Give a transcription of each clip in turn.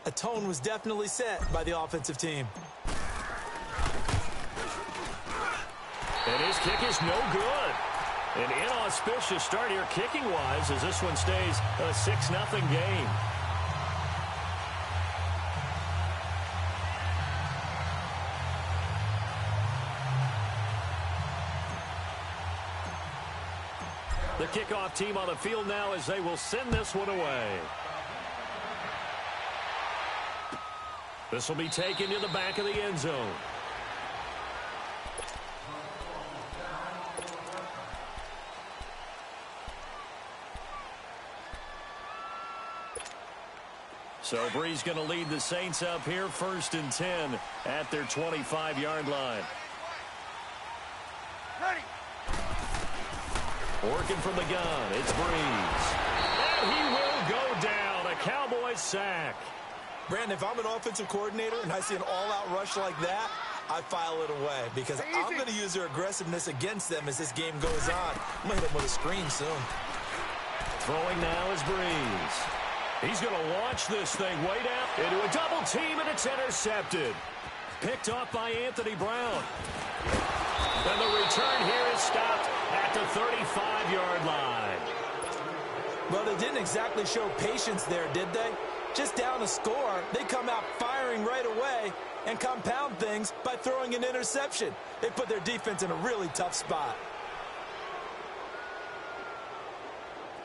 A tone was definitely set by the offensive team. And his kick is no good. An inauspicious start here kicking-wise as this one stays a 6-0 game. The kickoff team on the field now as they will send this one away. This will be taken to the back of the end zone. So Bree's going to lead the Saints up here 1st and 10 at their 25-yard line. Ready. Working from the gun, it's Breeze. And he will go down, a Cowboys sack. Brandon, if I'm an offensive coordinator and I see an all-out rush like that, I file it away because I'm going to use their aggressiveness against them as this game goes on. I'm going to hit them with a screen soon. Throwing now is Breeze. He's going to launch this thing way down into a double team, and it's intercepted. Picked off by Anthony Brown. And the return here is stopped at the 35-yard line. Well, they didn't exactly show patience there, did they? Just down a score, they come out firing right away and compound things by throwing an interception. They put their defense in a really tough spot.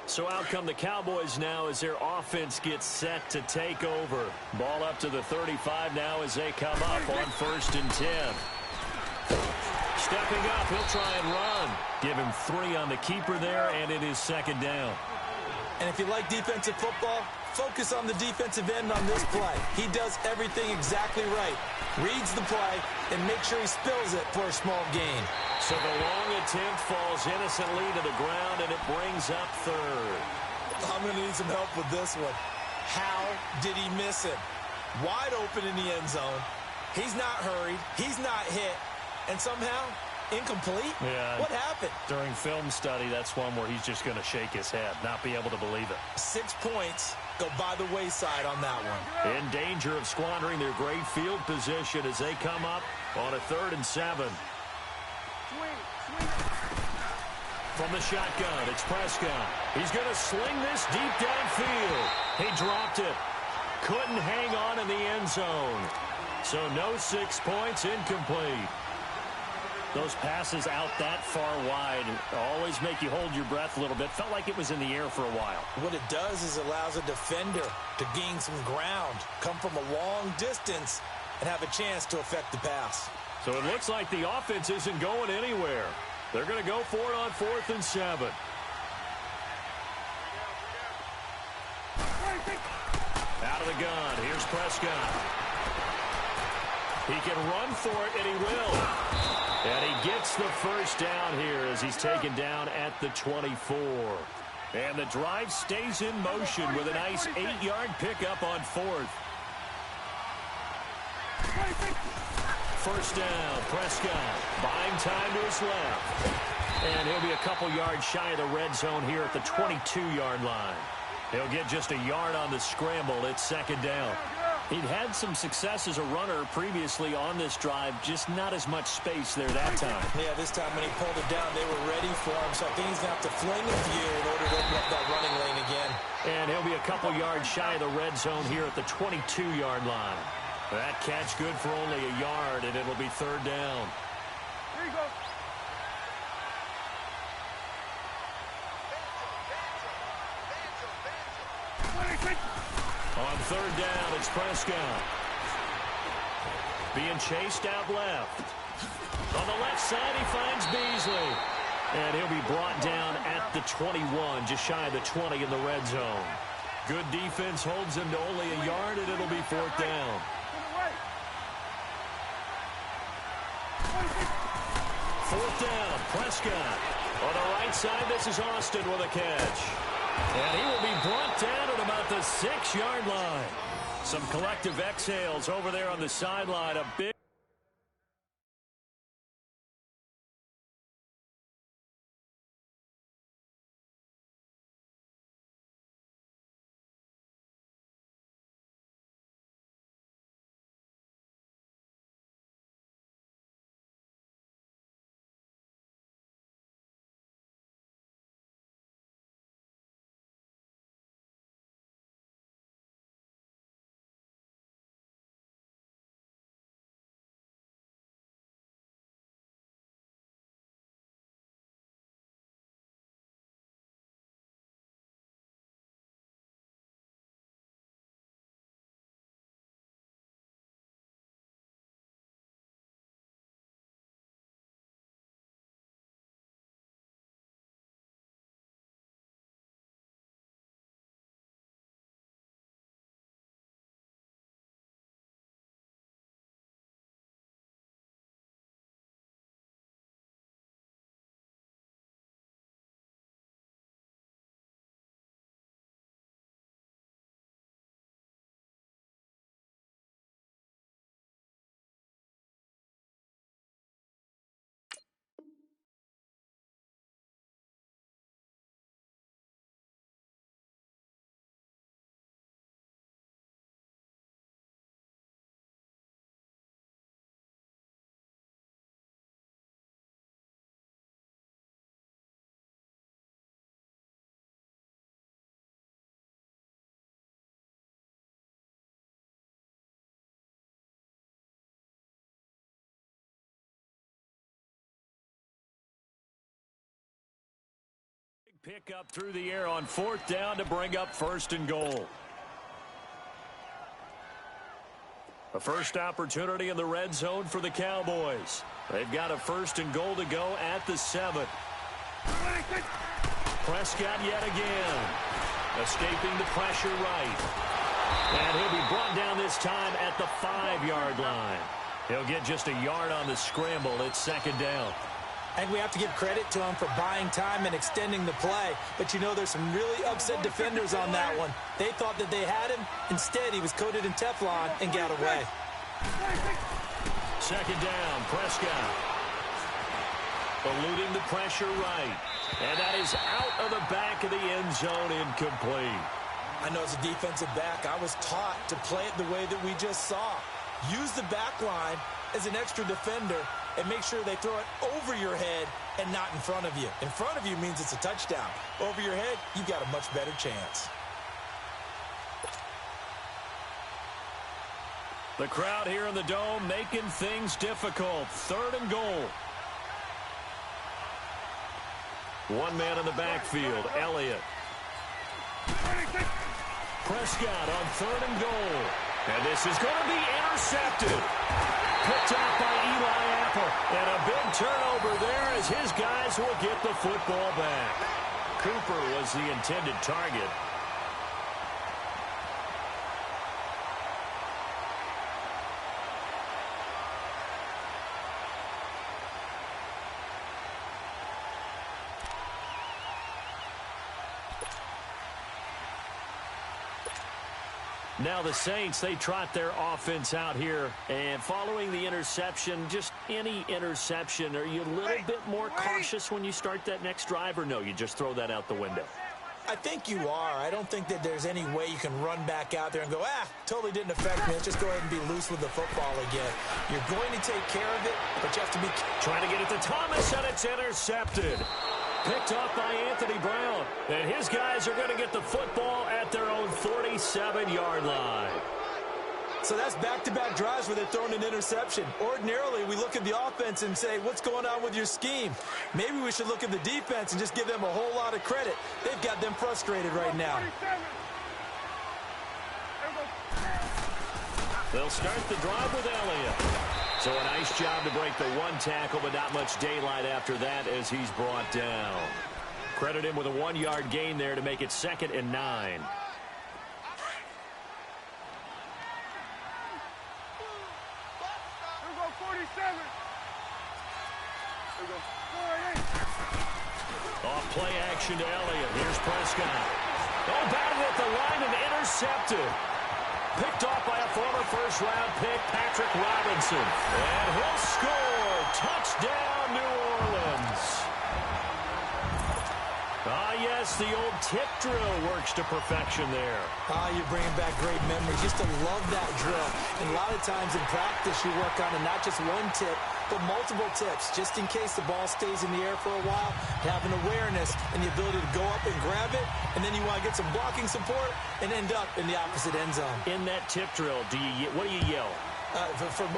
So out come the Cowboys now as their offense gets set to take over. Ball up to the 35 now as they come up on 1st and 10. Stepping up, he'll try and run. Give him 3 on the keeper there, and it is 2nd down. And if you like defensive football, focus on the defensive end on this play. He does everything exactly right. Reads the play and makes sure he spills it for a small gain. So the long attempt falls innocently to the ground, and it brings up 3rd. I'm going to need some help with this one. How did he miss him? Wide open in the end zone. He's not hurried. He's not hit. And somehow, incomplete? Yeah. What happened? During film study, that's one where he's just going to shake his head, not be able to believe it. 6 points go by the wayside on that one. In danger of squandering their great field position as they come up on a 3rd and 7. From the shotgun, it's Prescott. He's going to sling this deep downfield. He dropped it. Couldn't hang on in the end zone. So no 6 points, incomplete. Those passes out that far wide always make you hold your breath a little bit. Felt like it was in the air for a while. What it does is it allows a defender to gain some ground, come from a long distance, and have a chance to affect the pass. So it looks like the offense isn't going anywhere. They're going to go for it on 4th and 7. Out of the gun, here's Prescott. He can run for it, and he will. And he gets the 1st down here as he's taken down at the 24. And the drive stays in motion with a nice 8-yard pickup on 4th. 1st down, Prescott buying time to his left. And he'll be a couple yards shy of the red zone here at the 22-yard line. He'll get just a yard on the scramble. It's 2nd down. He'd had some success as a runner previously on this drive, just not as much space there that time. Yeah, this time when he pulled it down, they were ready for him. So I think he's going to have to fling a few in order to open up that running lane again. And he'll be a couple yards shy of the red zone here at the 22-yard line. That catch good for only a yard, and it'll be 3rd down. Here you go. On 3rd down, it's Prescott. Being chased out left. On the left side, he finds Beasley. And he'll be brought down at the 21, just shy of the 20 in the red zone. Good defense holds him to only a yard, and it'll be 4th down. 4th down, Prescott. On the right side, this is Austin with a catch. And he will be brought down at about the 6-yard line. Some collective exhales over there on the sideline. A big Pick up through the air on 4th down to bring up 1st and goal. A first opportunity in the red zone for the Cowboys. They've got a 1st and goal to go at the 7. Prescott yet again. Escaping the pressure right. And he'll be brought down this time at the 5-yard line. He'll get just a yard on the scramble. It's 2nd down. I think we have to give credit to him for buying time and extending the play. But, you know, there's some really upset defenders on that one. They thought that they had him. Instead, he was coated in Teflon and got away. 2nd down, Prescott. Eluding the pressure right. And that is out of the back of the end zone, incomplete. I know as a defensive back, I was taught to play it the way that we just saw. Use the back line as an extra defender and make sure they throw it over your head and not in front of you. In front of you means it's a touchdown. Over your head, you've got a much better chance. The crowd here in the Dome making things difficult. 3rd and goal. One man in the backfield, Elliott. Prescott on 3rd and goal. And this is going to be intercepted. Picked off by Eli Apple. And a big turnover there as his guys will get the football back. Cooper was the intended target. Now the Saints, they trot their offense out here. And following the interception, just any interception, are you a little bit more cautious when you start that next drive? Or no, you just throw that out the window? I think you are. I don't think that there's any way you can run back out there and go, totally didn't affect me. Let's just go ahead and be loose with the football again. You're going to take care of it, but you have to be... Trying to get it to Thomas, and it's intercepted. Picked off by Anthony Brown. And his guys are going to get the football at their own 47-yard line. So that's back-to-back drives where they're throwing an interception. Ordinarily, we look at the offense and say, what's going on with your scheme? Maybe we should look at the defense and just give them a whole lot of credit. They've got them frustrated right now. They'll start the drive with Elliott. So a nice job to break the one tackle, but not much daylight after that as he's brought down. Credit him with a 1-yard gain there to make it 2nd and 9. Off play action to Elliott. Here's Prescott. Oh, batted at the line and intercepted. Picked off by a former first-round pick, Patrick Robinson. And he'll score. Touchdown, New Orleans. Yes, the old tip drill works to perfection there. You're bringing back great memories. Used to love that drill. And a lot of times in practice, you work on not just one tip, but multiple tips, just in case the ball stays in the air for a while, have an awareness and the ability to go up and grab it, and then you want to get some blocking support and end up in the opposite end zone. In that tip drill, what do you yell?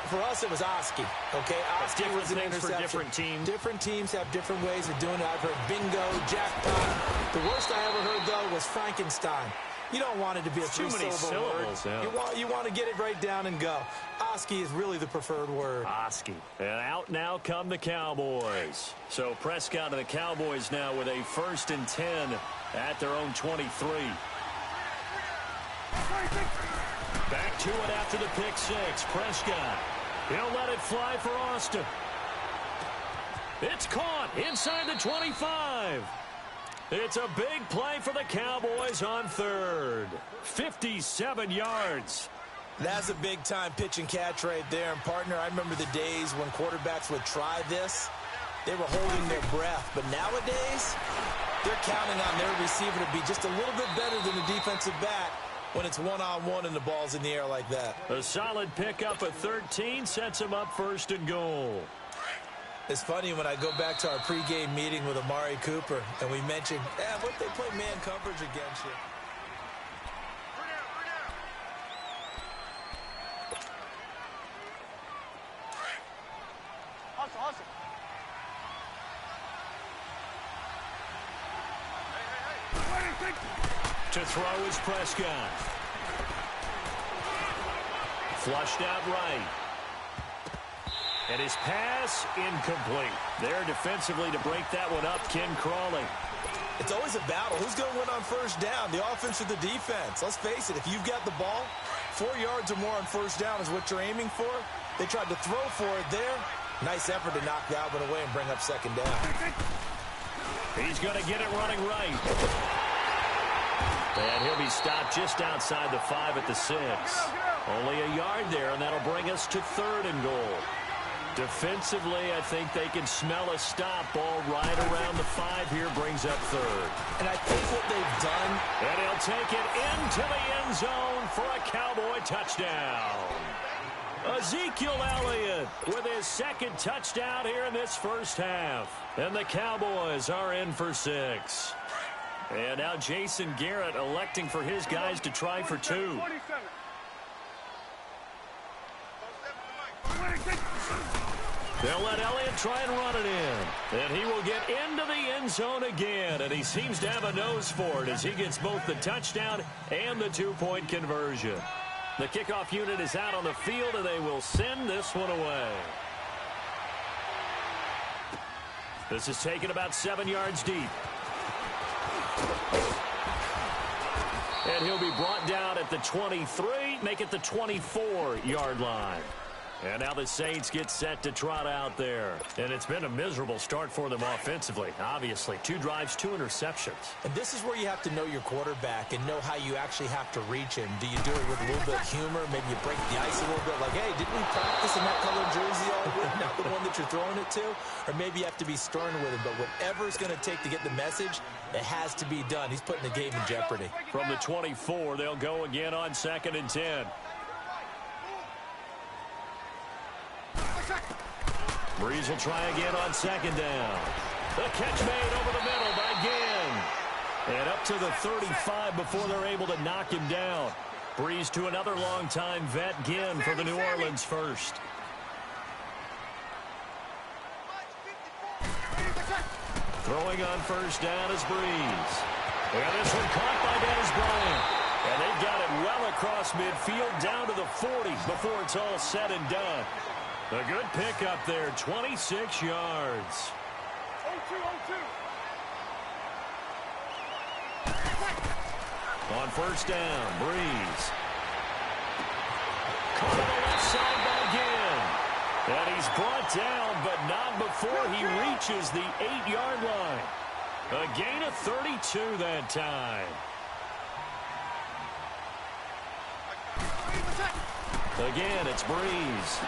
For us, it was Oski. Okay, Oski was an interception. For different teams. Different teams have different ways of doing it. I've heard bingo, jackpot. The worst I ever heard, though, was Frankenstein. You don't want it to be a three-syllable word. Yeah. You want to get it right down and go. Oski is really the preferred word. Oski. And out now come the Cowboys. So Prescott and the Cowboys now with a 1st and 10 at their own 23. Back to it after the pick six. Prescott. He'll let it fly for Austin. It's caught inside the 25. It's a big play for the Cowboys on 3rd. 57 yards. That's a big-time pitch and catch right there. And, partner, I remember the days when quarterbacks would try this. They were holding their breath. But nowadays, they're counting on their receiver to be just a little bit better than the defensive back when it's one-on-one and the ball's in the air like that. A solid pickup at 13 sets him up 1st and goal. It's funny when I go back to our pregame meeting with Amari Cooper and we mentioned, what if they play man coverage against you? Hustle. To throw is Prescott. Flushed out right. And his pass incomplete. There defensively to break that one up, Ken Crawley. It's always a battle. Who's going to win on first down, the offense or the defense? Let's face it, if you've got the ball, 4 yards or more on first down is what you're aiming for. They tried to throw for it there. Nice effort to knock that one away and bring up second down. He's going to get it running right. And he'll be stopped just outside the 5 at the 6. Only a yard there, and that'll bring us to 3rd and goal. Defensively, I think they can smell a stop. Ball right around the 5 here brings up 3rd. And I think what they've done... And he'll take it into the end zone for a Cowboy touchdown. Ezekiel Elliott with his 2nd touchdown here in this first half. And the Cowboys are in for 6. And now Jason Garrett electing for his guys to try for 2. They'll let Elliott try and run it in. And he will get into the end zone again. And he seems to have a nose for it as he gets both the touchdown and the 2-point conversion. The kickoff unit is out on the field, and they will send this one away. This is taken about 7 yards deep. And he'll be brought down at the 23, make it the 24-yard line. And now the Saints get set to trot out there. And it's been a miserable start for them offensively, obviously. 2 drives, 2 interceptions. And this is where you have to know your quarterback and know how you actually have to reach him. Do you do it with a little bit of humor? Maybe you break the ice a little bit like, hey, didn't we practice in that colored jersey all week? Not the one that you're throwing it to? Or maybe you have to be stern with him. But whatever it's going to take to get the message, it has to be done. He's putting the game in jeopardy. From the 24, they'll go again on 2nd and 10. Breeze will try again on 2nd down. The catch made over the middle by Ginn. And up to the 35 before they're able to knock him down. Breeze to another longtime vet, Ginn, for the New Orleans first. Throwing on first down is Breeze. And this one caught by Dennis Bryant. And they've got it well across midfield down to the 40 before it's all said and done. A good pickup there, 26 yards. On first down, Breeze. Caught on the left side by Ginn. And he's brought down, but not before he reaches the 8-yard line. A gain of 32 that time. Again, it's Breeze.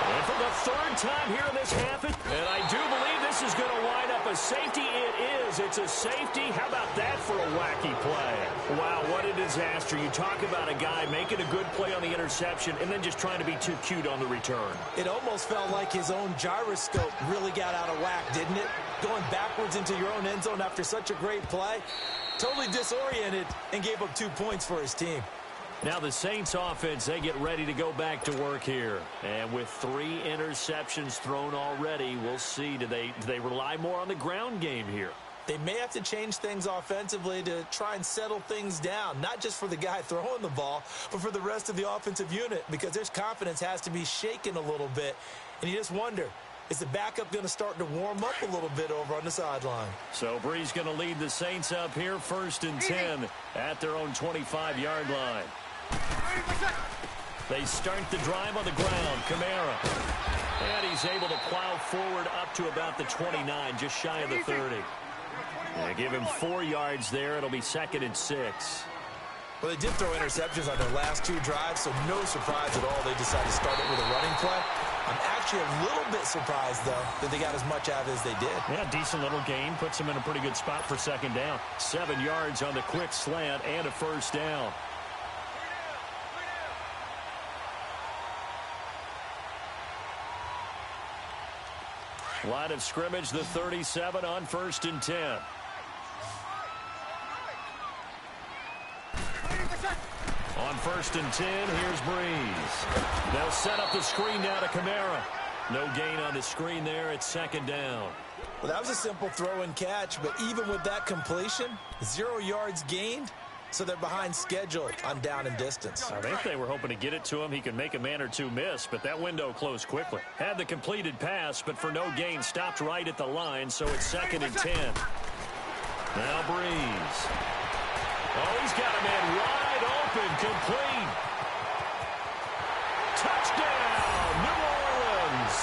And for the 3rd time here in this half, and I do believe this is going to wind up a safety. It is. It's a safety. How about that for a wacky play? Wow, what a disaster. You talk about a guy making a good play on the interception and then just trying to be too cute on the return. It almost felt like his own gyroscope really got out of whack, didn't it? Going backwards into your own end zone after such a great play. Totally disoriented and gave up 2 points for his team. Now the Saints offense, they get ready to go back to work here. And with 3 interceptions thrown already, we'll see. Do they rely more on the ground game here? They may have to change things offensively to try and settle things down, not just for the guy throwing the ball, but for the rest of the offensive unit, because their confidence has to be shaken a little bit. And you just wonder, is the backup going to start to warm up a little bit over on the sideline? So Breeze going to lead the Saints up here, 1st and 10 at their own 25-yard line. They start the drive on the ground. Kamara. And he's able to plow forward up to about the 29, just shy of the 30. They give him 4 yards there. It'll be 2nd and 6. Well, they did throw interceptions on their last 2 drives, so no surprise at all they decided to start it with a running play. I'm actually a little bit surprised, though, that they got as much out as they did. Yeah, decent little gain. Puts them in a pretty good spot for 2nd down. 7 yards on the quick slant and a first down. Line of scrimmage, the 37 on 1st and 10. On 1st and 10, here's Breeze. They'll set up the screen now to Kamara. No gain on the screen there. It's 2nd down. Well, that was a simple throw and catch, but even with that completion, 0 yards gained, so they're behind schedule on down and distance. I think they were hoping to get it to him. He could make a man or two miss, but that window closed quickly. Had the completed pass, but for no gain, stopped right at the line, so it's 2nd and 10. Now Breeze. Oh, he's got a man wide open, complete. Touchdown, New Orleans.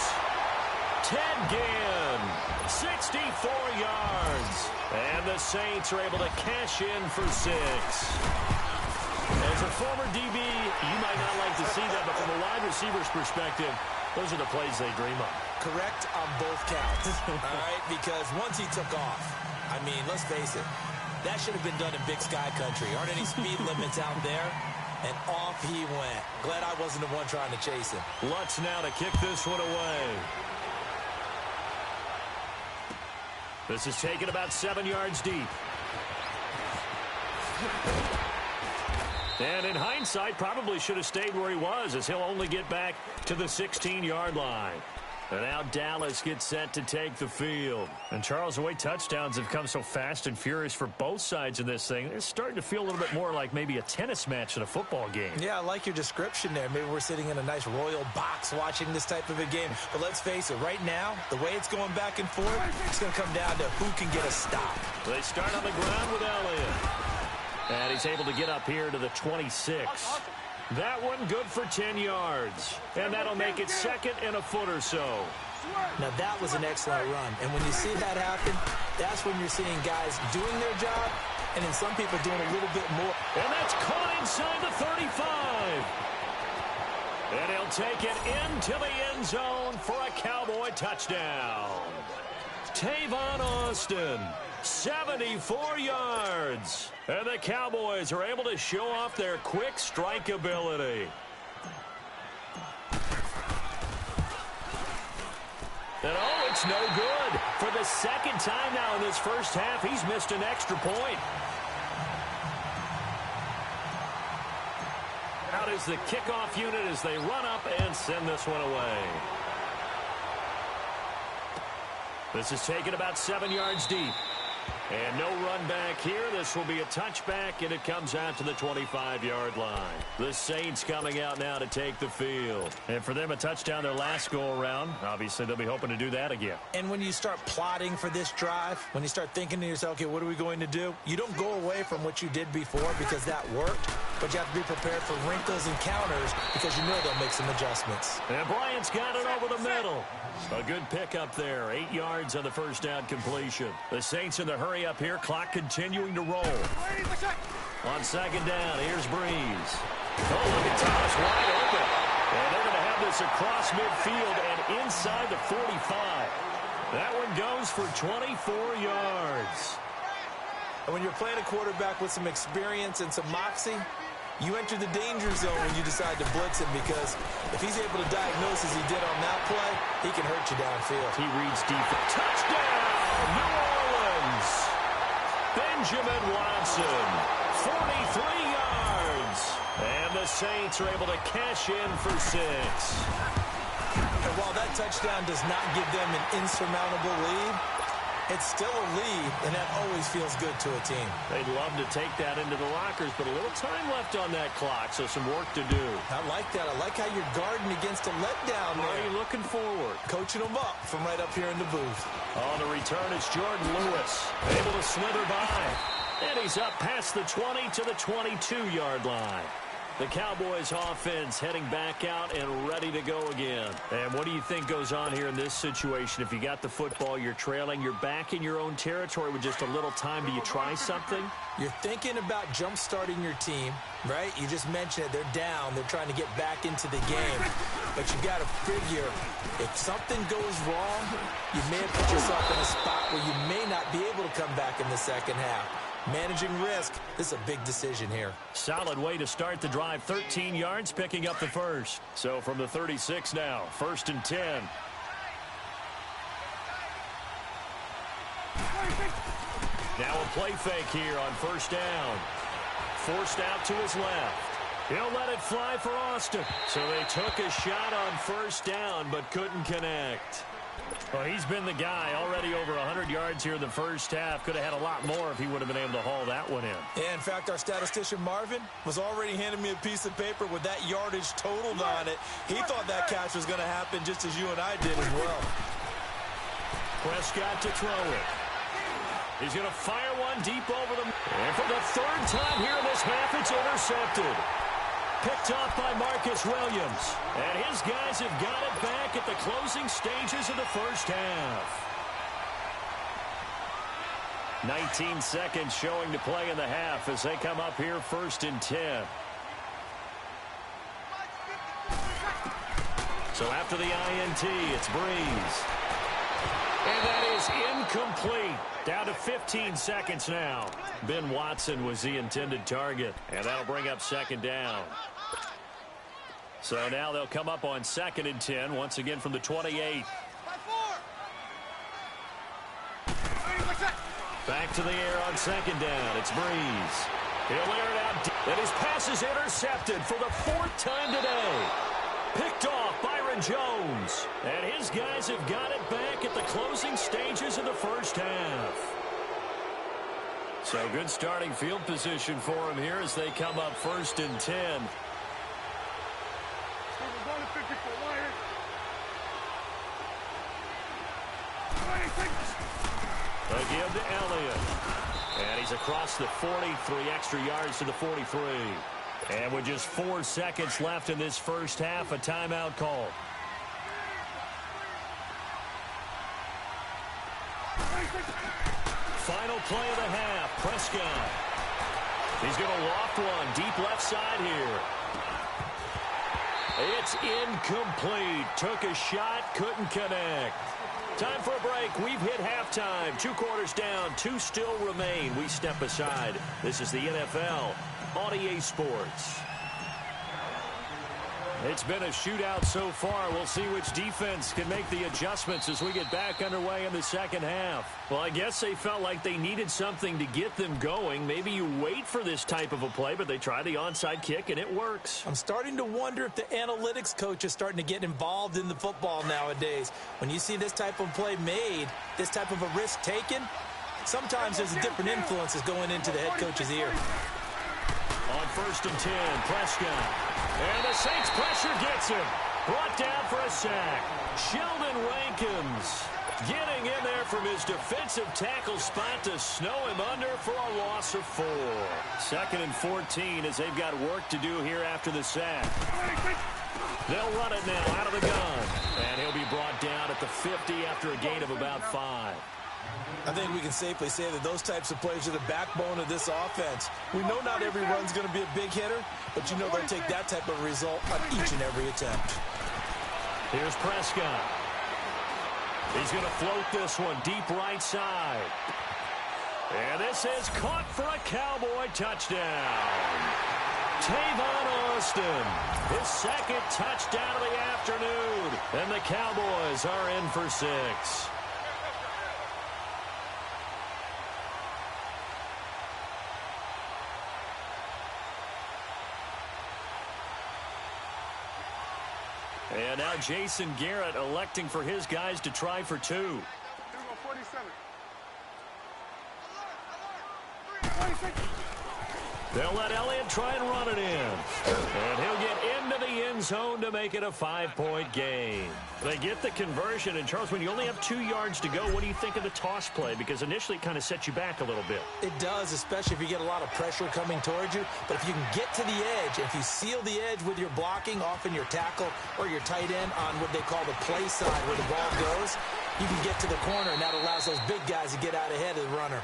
Ted Ginn, 64 yards. And the Saints are able to cash in for 6. As a former DB, you might not like to see that, but from a wide receiver's perspective, those are the plays they dream of. Correct on both counts, all right? Because once he took off, I mean, let's face it, that should have been done in Big Sky Country. Aren't any speed limits out there? And off he went. Glad I wasn't the one trying to chase him. Lutz now to kick this one away. This is taken about 7 yards deep. And in hindsight, probably should have stayed where he was, as he'll only get back to the 16-yard line. And now Dallas gets set to take the field. And Charles, the way touchdowns have come so fast and furious for both sides in this thing, it's starting to feel a little bit more like maybe a tennis match in a football game. Yeah, I like your description there. Maybe we're sitting in a nice royal box watching this type of a game. But let's face it, right now, the way it's going back and forth, it's going to come down to who can get a stop. They start on the ground with Elliott. And he's able to get up here to the 26. That one good for 10 yards. And that'll make it 2nd and a foot or so. Now, that was an excellent run. And when you see that happen, that's when you're seeing guys doing their job and then some people doing a little bit more. And that's caught inside the 35. And he'll take it into the end zone for a Cowboy touchdown. Tavon Austin, 74 yards. And the Cowboys are able to show off their quick strike ability. And oh, it's no good. For the 2nd time now in this first half, he's missed an extra point. Out is the kickoff unit as they run up and send this one away. This is taken about 7 yards deep. And no run back here. This will be a touchback, and it comes out to the 25-yard line. The Saints coming out now to take the field. And for them, a touchdown their last go-around. Obviously, they'll be hoping to do that again. And when you start plotting for this drive, when you start thinking to yourself, okay, what are we going to do? You don't go away from what you did before because that worked, but you have to be prepared for wrinkles and counters because you know they'll make some adjustments. And Bryant's got it over the middle. A good pickup there. 8 yards on the first down completion. The Saints in the hurry up here. Clock continuing to roll. On 2nd down, here's Breeze. Oh, look at Thomas wide open. And they're going to have this across midfield and inside the 45. That one goes for 24 yards. And when you're playing a quarterback with some experience and some moxie, you enter the danger zone when you decide to blitz him because if he's able to diagnose as he did on that play, he can hurt you downfield. He reads defense. Touchdown, New Orleans. Benjamin Watson, 43 yards. And the Saints are able to cash in for 6. And while that touchdown does not give them an insurmountable lead, it's still a lead, and that always feels good to a team. They'd love to take that into the lockers, but a little time left on that clock, so some work to do. I like that. I like how you're guarding against a letdown there. Already looking forward. Coaching them up from right up here in the booth. On the return, it's Jordan Lewis, able to slither by. And he's up past the 20 to the 22-yard line. The Cowboys offense heading back out and ready to go again. And what do you think goes on here in this situation? If you got the football, you're trailing, you're back in your own territory with just a little time. Do you try something? You're thinking about jump-starting your team, right? You just mentioned it. They're down. They're trying to get back into the game. But you got to figure, if something goes wrong, you may have put yourself in a spot where you may not be able to come back in the second half. Managing risk, this is a big decision here. Solid way to start the drive. 13 yards, picking up the first. So from the 36 now, 1st and 10. Now a play fake here on 1st down. Forced out to his left. He'll let it fly for Austin. So they took a shot on 1st down, but couldn't connect. Well, he's been the guy already over 100 yards here in the first half. Could have had a lot more if he would have been able to haul that one in. Yeah, in fact, our statistician Marvin was already handing me a piece of paper with that yardage totaled on it. He thought that catch was going to happen just as you and I did as well. Prescott to throw it. He's going to fire one deep over the... And for the third time here in this half, it's intercepted. Picked off by Marcus Williams. And his guys have got it back at the closing stages of the first half. 19 seconds showing to play in the half as they come up here 1st and 10. So after the INT, it's Breeze. And that is incomplete. Down to 15 seconds now. Ben Watson was the intended target. And that'll bring up 2nd down. So now they'll come up on 2nd and 10. Once again from the 28. Back to the air on 2nd down. It's Breeze. He'll air it out. And his pass is intercepted for the 4th time today. Picked off Byron Jones. And his guys have got it back at the closing stages of the first half. So good starting field position for him here as they come up 1st and 10. Again to Elliott. And he's across the 43 extra yards to the 43. And with just 4 seconds left in this first half, a timeout call. Final play of the half, Prescott. He's going to loft one deep left side here. It's incomplete. Took a shot, couldn't connect. Time for a break. We've hit halftime. 2 quarters down, 2 still remain. We step aside. This is the NFL on EA Sports. It's been a shootout so far. We'll see which defense can make the adjustments as we get back underway in the second half. Well, I guess they felt like they needed something to get them going. Maybe you wait for this type of a play, but they try the onside kick, and it works. I'm starting to wonder if the analytics coach is starting to get involved in the football nowadays. When you see this type of play made, this type of a risk taken, sometimes there's a different influences going into the head coach's ear. On 1st and 10, Prescott. And the Saints pressure gets him. Brought down for a sack. Sheldon Rankins getting in there from his defensive tackle spot to snow him under for a loss of 4. 2nd and 14 as they've got work to do here after the sack. They'll run it now out of the gun. And he'll be brought down at the 50 after a gain of about 5. I think we can safely say that those types of plays are the backbone of this offense. We know not every run's going to be a big hitter, but you know they'll take that type of result on each and every attempt. Here's Prescott. He's going to float this one deep right side. And this is caught for a Cowboy touchdown. Tavon Austin, his 2nd touchdown of the afternoon. And the Cowboys are in for 6. And now Jason Garrett electing for his guys to try for 2. They'll let Elliott try and run it in. And he'll get into the end zone to make it a 5-point game. They get the conversion. And, Charles, when you only have 2 yards to go, what do you think of the toss play? Because initially it kind of sets you back a little bit. It does, especially if you get a lot of pressure coming towards you. But if you can get to the edge, if you seal the edge with your blocking, often your tackle or your tight end on what they call the play side where the ball goes, you can get to the corner, and that allows those big guys to get out ahead of the runner.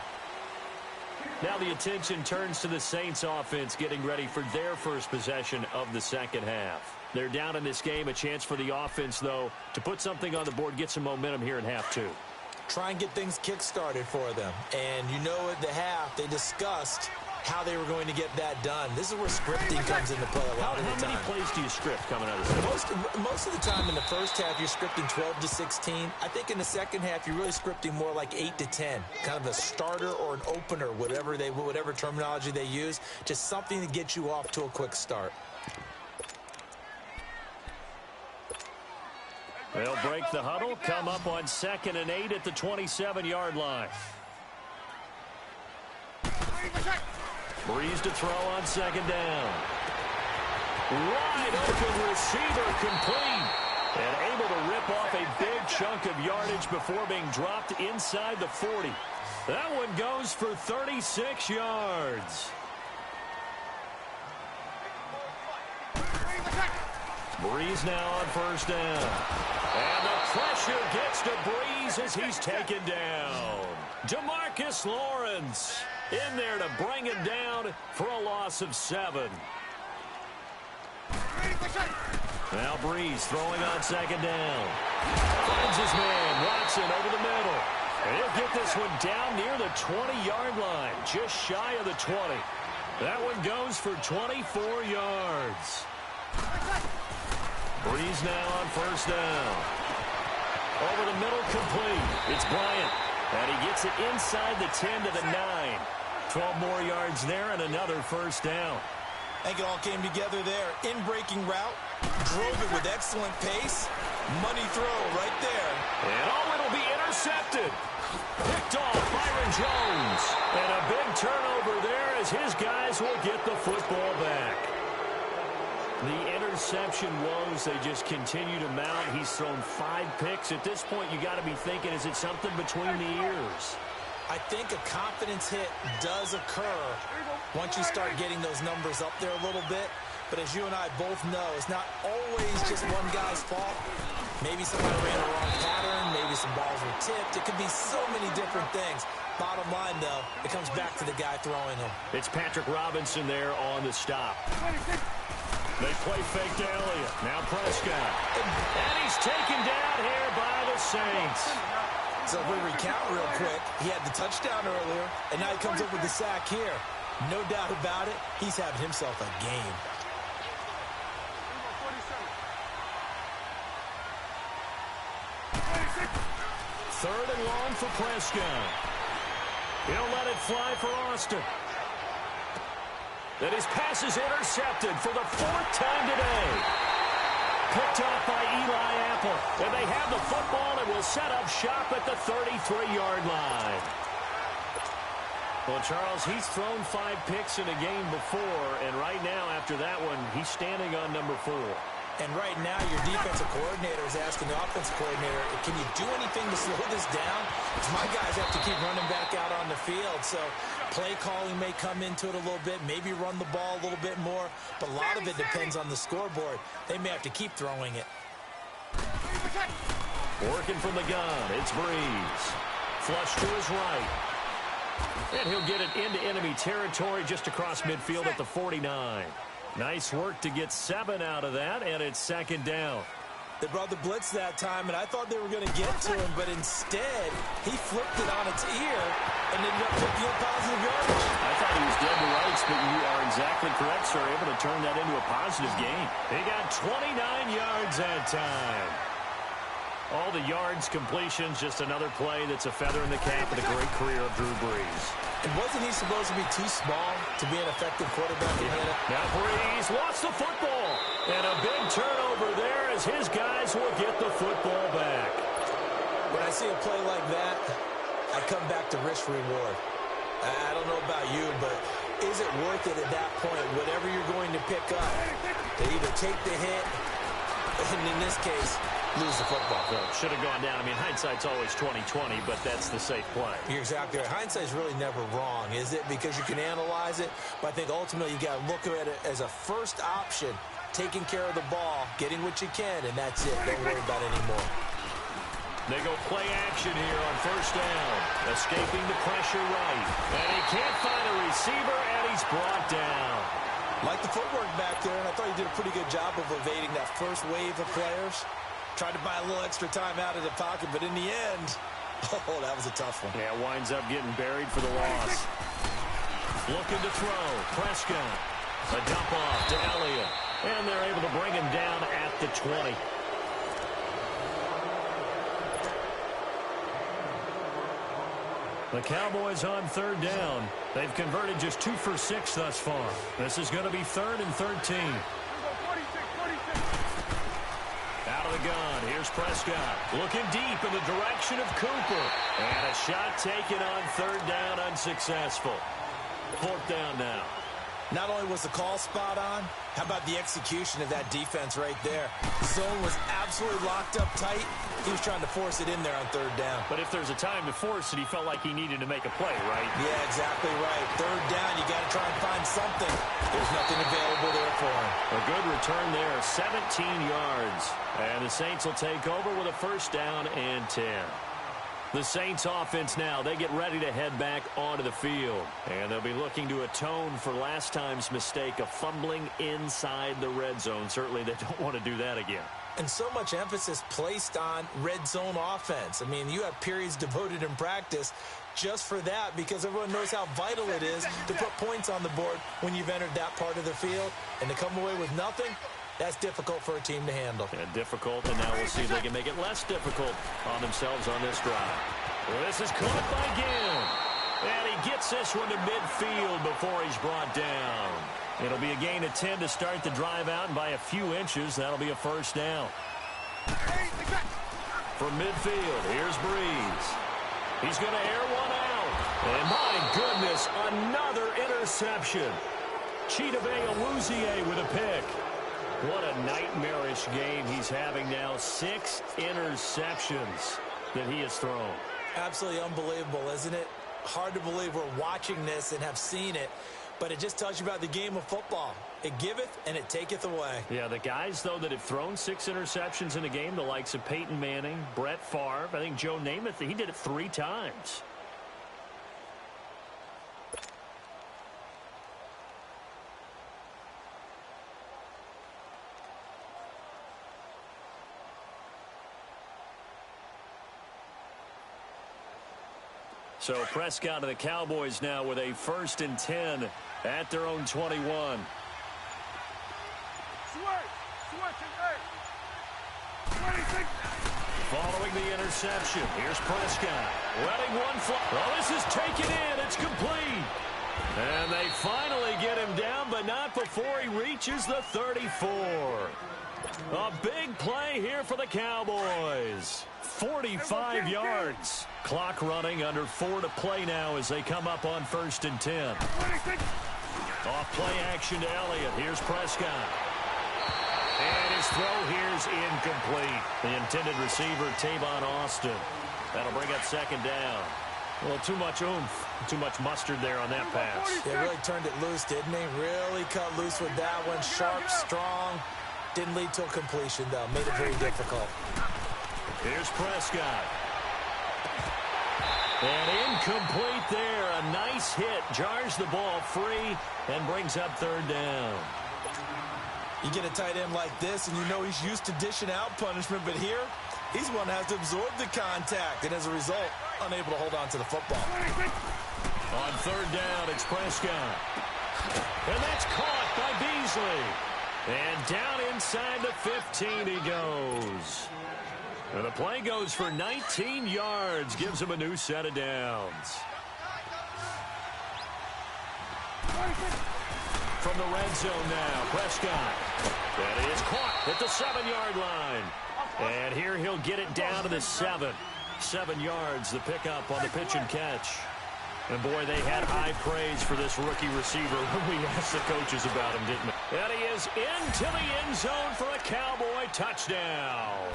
Now the attention turns to the Saints offense getting ready for their first possession of the second half. They're down in this game. A chance for the offense, though, to put something on the board, get some momentum here in half 2. Try and get things kick-started for them. And you know at the half, they discussed how they were going to get that done. This is where scripting comes into play a lot of the time. How many plays do you script coming out of this? Most of the time in the first half, you're scripting 12 to 16. I think in the second half, you're really scripting more like 8 to 10. Kind of a starter or an opener, whatever terminology they use. Just something to get you off to a quick start. They'll break the huddle, come up on 2nd and 8 at the 27-yard line. Breeze to throw on 2nd down. Wide open receiver complete. And able to rip off a big chunk of yardage before being dropped inside the 40. That one goes for 36 yards. Breeze now on 1st down. And the pressure gets to Breeze as he's taken down. DeMarcus Lawrence in there to bring him down for a loss of 7. Now Breeze throwing on 2nd down. Finds his man, Watson, over the middle. And he'll get this one down near the 20-yard line, just shy of the 20. That one goes for 24 yards. Breeze now on 1st down. Over the middle, complete. It's Bryant. And he gets it inside the 10 to the 9. 12 more yards there and another 1st down. I think it all came together there. In-breaking route, drove it with excellent pace. Money throw right there. And it'll be intercepted. Picked off Byron Jones. And a big turnover there as his guys will get the football back. The interception woes, they just continue to mount. He's thrown 5 picks. At this point, you got to be thinking, is it something between the ears? I think a confidence hit does occur once you start getting those numbers up there a little bit. But as you and I both know, it's not always just one guy's fault. Maybe somebody ran a wrong pattern. Maybe some balls were tipped. It could be so many different things. Bottom line, though, it comes back to the guy throwing them. It's Patrick Robinson there on the stop. They play fake to Elliott. Now Prescott. And he's taken down here by the Saints. So if we recount real quick, he had the touchdown earlier, and now he comes up with the sack here. No doubt about it, he's having himself a game. Third and long for Prescott. He'll let it fly for Austin. Then his pass is intercepted for the 4th time today. Picked off by Eli Apple. And they have the football and will set up shop at the 33-yard line. Well, Charles, he's thrown 5 picks in a game before, and right now, after that one, he's standing on number 4. And right now, your defensive coordinator is asking the offensive coordinator, can you do anything to slow this down? Because my guys have to keep running back out on the field. So play calling may come into it a little bit, maybe run the ball a little bit more. But a lot of it depends on the scoreboard. They may have to keep throwing it. Working from the gun, it's Breeze. Flush to his right. And he'll get it into enemy territory just across midfield at the 49. Nice work to get 7 out of that, and it's 2nd down. They brought the blitz that time, and I thought they were going to get to him, but instead, he flipped it on its ear and ended up picking up positive yardage. I thought he was dead to rights, but you are exactly correct, sir. Able to turn that into a positive gain. He got 29 yards that time. All the yards, completions, just another play that's a feather in the cap of the great career of Drew Brees. And wasn't he supposed to be too small to be an effective quarterback? Now Brees lost the football. And a big turnover there as his guys will get the football back. When I see a play like that, I come back to risk reward. I don't know about you, but is it worth it at that point, whatever you're going to pick up, to either take the hit, and in this case, lose the football? Well, should have gone down. I mean, hindsight's always 20/20, but that's the safe play. You're exactly right. Hindsight's really never wrong, is it? Because you can analyze it, but I think ultimately you got to look at it as a first option, taking care of the ball, getting what you can, and that's it. Don't worry about it anymore. They go play action here on 1st down. Escaping the pressure right. And he can't find a receiver, and he's brought down. Like the footwork back there, and I thought he did a pretty good job of evading that first wave of players. Tried to buy a little extra time out of the pocket, but in the end, oh, that was a tough one. Yeah, winds up getting buried for the loss. Looking to throw. Prescott. A dump off to Elliott. And they're able to bring him down at the 20. The Cowboys on 3rd down. They've converted just 2 for 6 thus far. This is going to be 3rd and 13. Out of the gun. Here's Prescott looking deep in the direction of Cooper. And a shot taken on third down, unsuccessful. Fourth down now. Not only was the call spot on, how about the execution of that defense right there? Zone was absolutely locked up tight. He was trying to force it in there on third down. But if there's a time to force it, he felt like he needed to make a play, right? Yeah, exactly right. Third down, you got to try and find something. There's nothing available there for him. A good return there, 17 yards. And the Saints will take over with a first down and 10. The Saints offense now, they get ready to head back onto the field. And they'll be looking to atone for last time's mistake of fumbling inside the red zone. Certainly they don't want to do that again. And so much emphasis placed on red zone offense. I mean, you have periods devoted in practice just for that because everyone knows how vital it is to put points on the board when you've entered that part of the field. And to come away with nothing, that's difficult for a team to handle. And difficult, and now we'll see if they can make it less difficult on themselves on this drive. Well, this is caught by Gill. And he gets this one to midfield before he's brought down. It'll be a gain of 10 to start the drive out, and by a few inches, that'll be a first down. From midfield, here's Breeze. He's going to air one out. And my goodness, another interception. Chidobe Awuzie with a pick. What a nightmarish game he's having now. 6 interceptions that he has thrown. Absolutely unbelievable, isn't it? Hard to believe we're watching this and have seen it, but it just tells you about the game of football. It giveth and it taketh away. Yeah, the guys, though, that have thrown 6 interceptions in a game, the likes of Peyton Manning, Brett Favre, I think Joe Namath, he did it 3 times. So Prescott of the Cowboys now with a 1st and 10 at their own 21. Following the interception, here's Prescott. Letting one fly. Well, this is taken in. It's complete. And they finally get him down, but not before he reaches the 34. A big play here for the Cowboys. 45 yards. Clock running, under 4 to play now as they come up on 1st and 10. Off play action to Elliott. Here's Prescott. And his throw here's incomplete. The intended receiver, Tavon Austin. That'll bring up 2nd down. Well, too much oomph, too much mustard there on that pass. He really turned it loose, didn't he? Really cut loose with that one. Sharp, strong. Didn't lead to a completion, though. Made it very difficult. Here's Prescott. And incomplete there. A nice hit. Jars the ball free and brings up 3rd down. You get a tight end like this, and you know he's used to dishing out punishment, but here, he's one that has to absorb the contact, and as a result, unable to hold on to the football. On 3rd down, it's Prescott. And that's caught by Beasley. And down inside the 15 he goes. And the play goes for 19 yards, gives him a new set of downs. From the red zone now, Prescott. That is caught at the 7-yard line. And here he'll get it down to the 7. 7 yards, the pickup on the pitch and catch. And, boy, they had high praise for this rookie receiver when we asked the coaches about him, didn't we? And he is into the end zone for a Cowboy touchdown.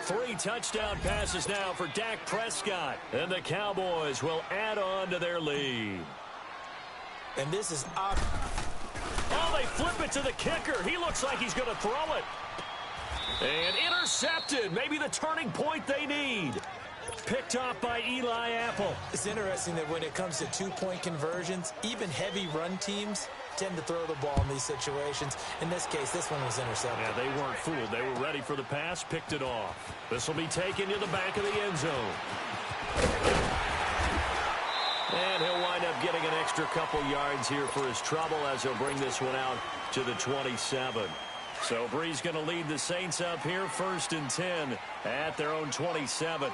3 touchdown passes now for Dak Prescott. And the Cowboys will add on to their lead. And this is Oh, they flip it to the kicker. He looks like he's going to throw it. And intercepted. Maybe the turning point they need. Picked off by Eli Apple. It's interesting that when it comes to 2-point conversions, even heavy run teams tend to throw the ball in these situations. In this case, this one was intercepted. Yeah, they weren't fooled. They were ready for the pass, picked it off. This will be taken to the back of the end zone. And he'll wind up getting an extra couple yards here for his trouble as he'll bring this one out to the 27. So Bree's going to lead the Saints up here, 1st and 10 at their own 27.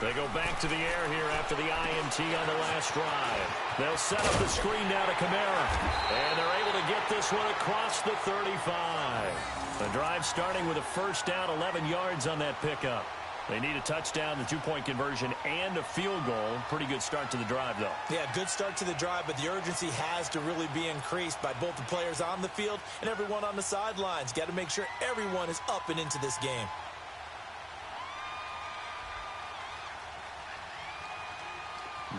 They go back to the air here after the INT on the last drive. They'll set up the screen now to Kamara. And they're able to get this one across the 35. The drive starting with a first down, 11 yards on that pickup. They need a touchdown, the two-point conversion, and a field goal. Pretty good start to the drive, though. Yeah, good start to the drive, but the urgency has to really be increased by both the players on the field and everyone on the sidelines. Got to make sure everyone is up and into this game.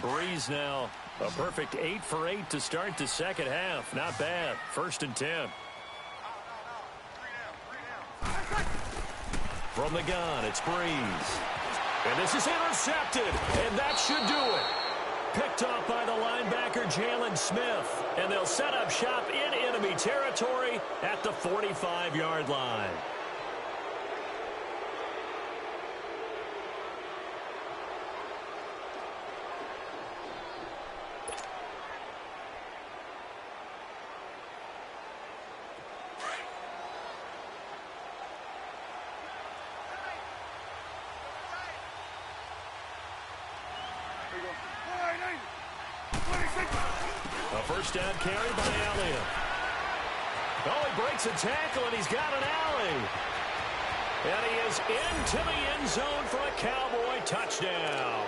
Breeze now, a perfect 8 for 8 to start the second half. Not bad. 1st and 10. From the gun, it's Breeze. And this is intercepted, and that should do it. Picked off by the linebacker, Jalen Smith. And they'll set up shop in enemy territory at the 45-yard line. A first down carry by Elliott. Oh, he breaks a tackle, and he's got an alley. And he is into the end zone for a Cowboy touchdown.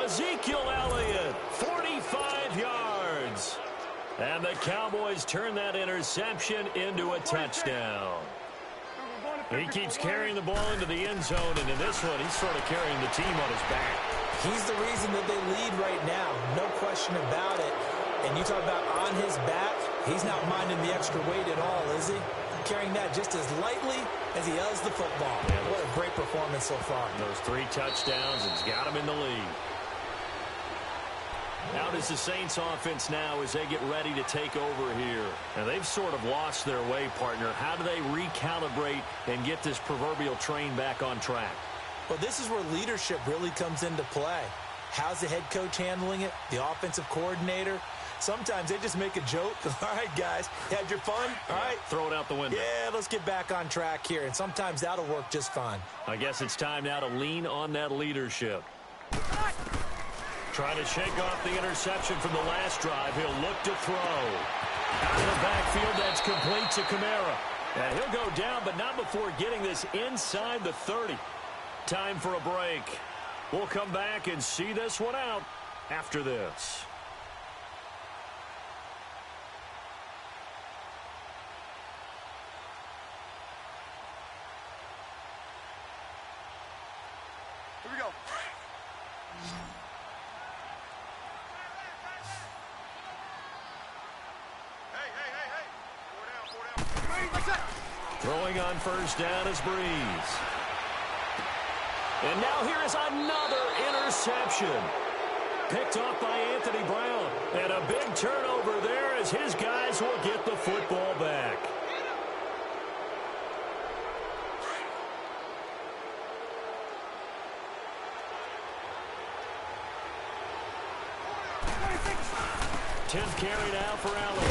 Ezekiel Elliott, 45 yards. And the Cowboys turn that interception into a touchdown. He keeps carrying the ball into the end zone, and in this one, he's sort of carrying the team on his back. He's the reason that they lead right now, no question about it. And you talk about on his back, he's not minding the extra weight at all, is he? Carrying that just as lightly as he does the football. Yeah, what a great performance so far. Those 3 touchdowns, it's got him in the lead. How does the Saints offense now as they get ready to take over here? And they've sort of lost their way, partner. How do they recalibrate and get this proverbial train back on track? Well, this is where leadership really comes into play. How's the head coach handling it? The offensive coordinator? Sometimes they just make a joke. All right, guys, you had your fun? All right. Throw it out the window. Yeah, let's get back on track here. And sometimes that'll work just fine. I guess it's time now to lean on that leadership. Trying to shake off the interception from the last drive. He'll look to throw. Out of the backfield, that's complete to Kamara. And he'll go down, but not before getting this inside the 30. Time for a break. We'll come back and see this one out after this. Here we go. Throwing on first down is Breeze. And now here is another interception. Picked off by Anthony Brown. And a big turnover there as his guys will get the football back. Tenth carry now for Allen.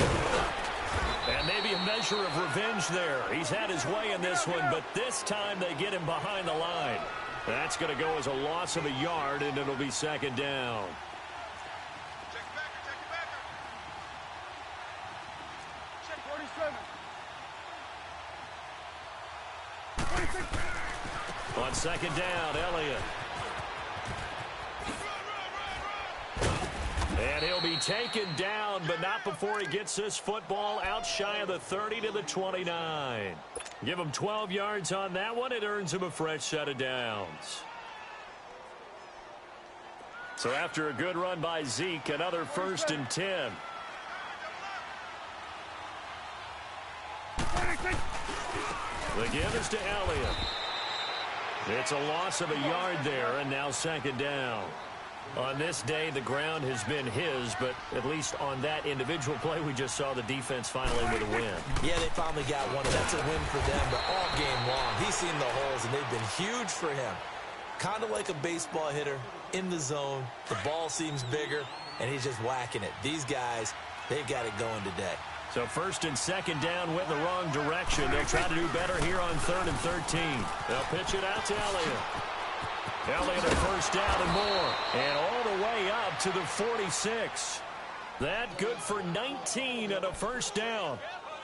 And maybe a measure of revenge there. He's had his way in this one, but this time they get him behind the line. That's going to go as a loss of a yard, and it'll be second down. Check 47. On second down, Elliott. And he'll be taken down, but not before he gets this football out shy of the 30 to the 29. Give him 12 yards on that one. It earns him a fresh set of downs. So after a good run by Zeke, another 1st and 10. The give is to Elliott. It's a loss of a yard there, and now second down. On this day, the ground has been his, but at least on that individual play, we just saw the defense finally with a win. Yeah, they finally got one. That's a win for them, but all game long, he's seen the holes, and they've been huge for him. Kind of like a baseball hitter in the zone. The ball seems bigger, and he's just whacking it. These guys, they've got it going today. So 1st and 2nd down went the wrong direction. They'll try to do better here on 3rd and 13. They'll pitch it out to Elliott. Elliott a first down and more. And all the way up to the 46. That good for 19 and a first down.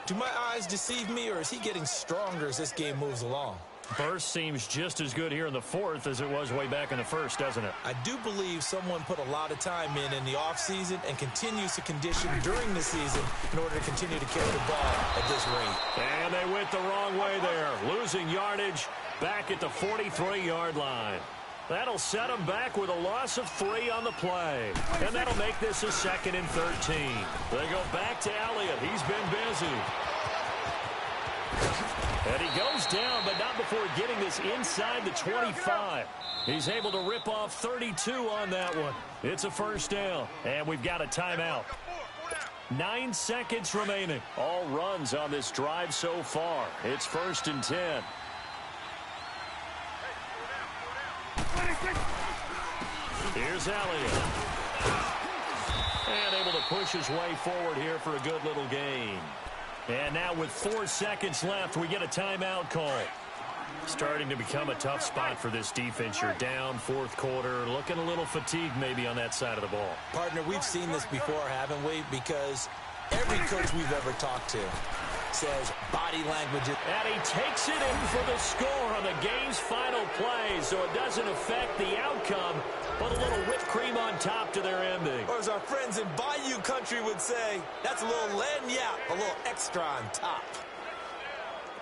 Do my eyes deceive me, or is he getting stronger as this game moves along? Burst seems just as good here in the fourth as it was way back in the first, doesn't it? I do believe someone put a lot of time in the offseason and continues to condition during the season in order to continue to carry the ball at this rate. And they went the wrong way there, losing yardage back at the 43-yard line. That'll set them back with a loss of 3 on the play. And that'll make this a 2nd and 13. They go back to Elliott. He's been busy. And he goes down, but not before getting this inside the 25. He's able to rip off 32 on that one. It's a first down, and we've got a timeout. 9 seconds remaining. All runs on this drive so far. It's 1st and 10. Here's Elliott. And able to push his way forward here for a good little gain. And now with 4 seconds left, we get a timeout call. Starting to become a tough spot for this defense. You're down 4th quarter, looking a little fatigued maybe on that side of the ball. Partner, we've seen this before, haven't we? Because every coach we've ever talked to says body language. And he takes it in for the score on the game's final play, so it doesn't affect the outcome, but a little whipped cream on top to their ending. Or as our friends in Bayou Country would say, that's a little lagniappe, a little extra on top.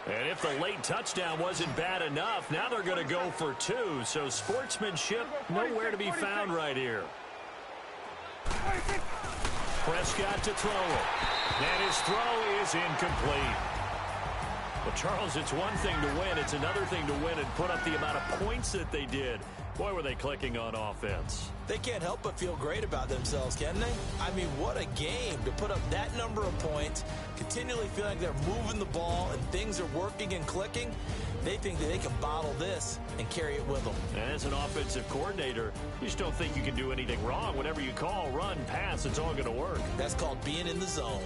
And if the late touchdown wasn't bad enough, now they're going to go for 2, so sportsmanship nowhere to be found right here. Prescott to throw it. And his throw is incomplete. Well, Charles, it's one thing to win. It's another thing to win and put up the amount of points that they did. Boy, were they clicking on offense. They can't help but feel great about themselves, can they? I mean, what a game to put up that number of points, continually feel like they're moving the ball and things are working and clicking. They think that they can bottle this and carry it with them. And as an offensive coordinator, you just don't think you can do anything wrong. Whenever you call, run, pass, it's all going to work. That's called being in the zone.